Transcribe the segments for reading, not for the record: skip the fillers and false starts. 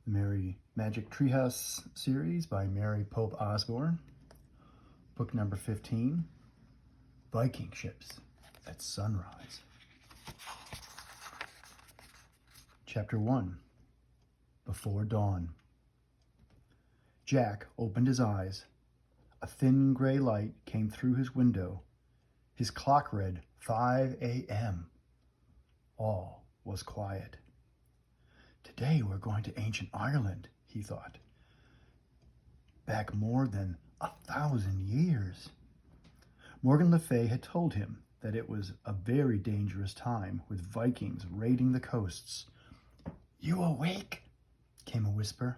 The Merry Magic Treehouse series by Mary Pope Osborne. Book number 15, Viking Ships at Sunrise. Chapter 1, Before Dawn. Jack opened his eyes. A thin gray light came through his window. His clock read 5 a.m. All was quiet. Today we're going to ancient Ireland, he thought. Back more than 1,000 years. Morgan Le Fay had told him that it was a very dangerous time with Vikings raiding the coasts. "You awake?" came a whisper.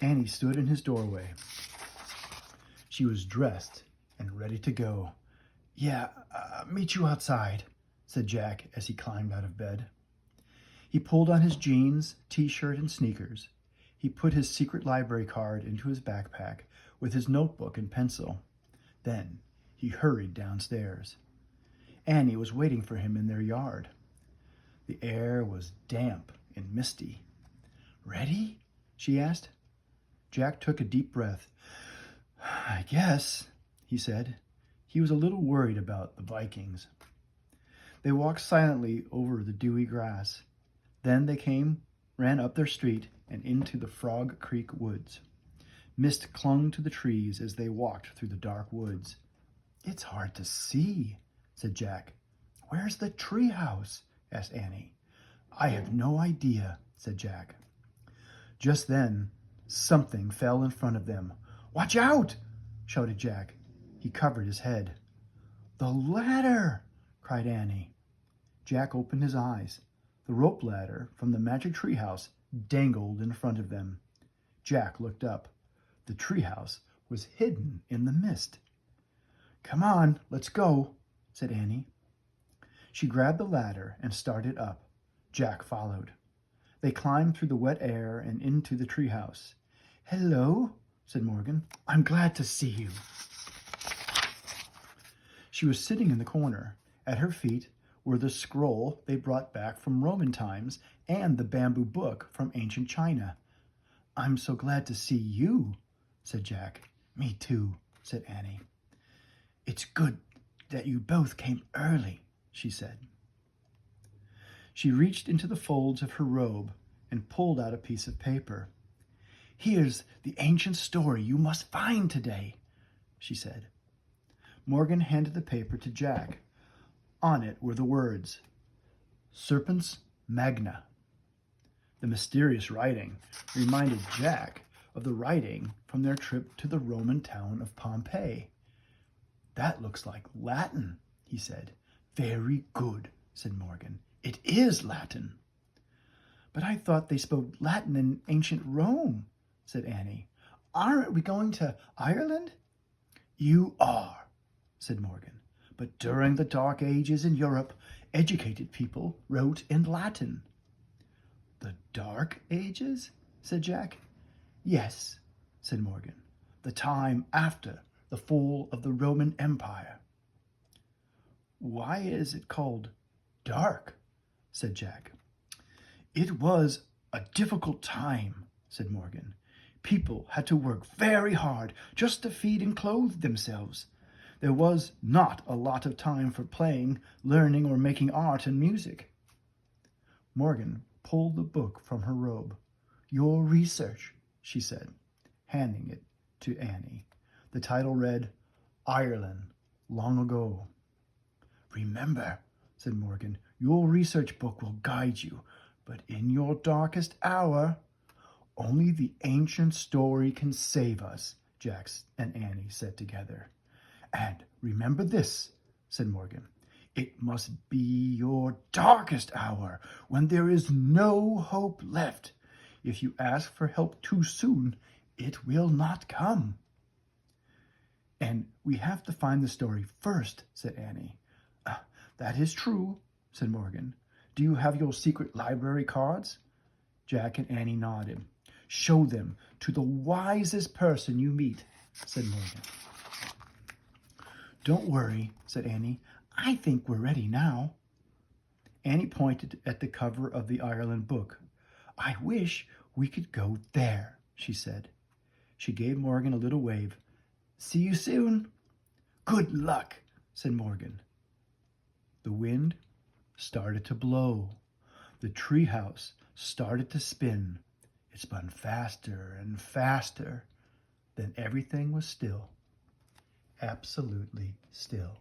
Annie stood in his doorway. She was dressed and ready to go. "Yeah, meet you outside," said Jack as he climbed out of bed. He pulled on his jeans, t-shirt, and sneakers. He put his secret library card into his backpack with his notebook and pencil. Then he hurried downstairs. Annie was waiting for him in their yard. The air was damp and misty. "Ready?" she asked. Jack took a deep breath. "I guess," he said. He was a little worried about the Vikings. They walked silently over the dewy grass. Then they ran up their street and into the Frog Creek woods. Mist clung to the trees as they walked through the dark woods. "It's hard to see," said Jack. "Where's the tree house?" asked Annie. "I have no idea," said Jack. Just then, something fell in front of them. "Watch out!" shouted Jack. He covered his head. "The ladder!" cried Annie. Jack opened his eyes. The rope ladder from the magic treehouse dangled in front of them. Jack looked up. The treehouse was hidden in the mist. "Come on, let's go," said Annie. She grabbed the ladder and started up. Jack followed. They climbed through the wet air and into the treehouse. "Hello," said Morgan. "I'm glad to see you." She was sitting in the corner. At her feet were the scroll they brought back from Roman times and the bamboo book from ancient China. "I'm so glad to see you," said Jack. "Me too," said Annie. "It's good that you both came early," she said. She reached into the folds of her robe and pulled out a piece of paper. "Here's the ancient story you must find today," she said. Morgan handed the paper to Jack. On it were the words, Serpens Magna. The mysterious writing reminded Jack of the writing from their trip to the Roman town of Pompeii. "That looks like Latin," he said. "Very good," said Morgan. "It is Latin." "But I thought they spoke Latin in ancient Rome," said Annie. "Aren't we going to Ireland?" "You are," said Morgan. "But during the Dark Ages in Europe, educated people wrote in Latin." "The Dark Ages?" said Jack. "Yes," said Morgan. "The time after the fall of the Roman Empire." "Why is it called dark?" said Jack. "It was a difficult time," said Morgan. "People had to work very hard just to feed and clothe themselves. There was not a lot of time for playing, learning, or making art and music." Morgan pulled the book from her robe. "Your research," she said, handing it to Annie. The title read, Ireland, Long Ago. "Remember," said Morgan, "your research book will guide you, but in your darkest hour, only the ancient story can save us," Jack and Annie said together. "And remember this," said Morgan, "it must be your darkest hour, when there is no hope left. If you ask for help too soon, it will not come." "And we have to find the story first," said Annie. "That is true," said Morgan. "Do you have your secret library cards?" Jack and Annie nodded. "Show them to the wisest person you meet," said Morgan. "Don't worry," said Annie. "I think we're ready now." Annie pointed at the cover of the Ireland book. "I wish We could go there, she said. She gave Morgan a little wave. See you soon. Good luck, said Morgan. The wind started to blow. The treehouse started to spin. It spun faster and faster. Then everything was still. Absolutely still.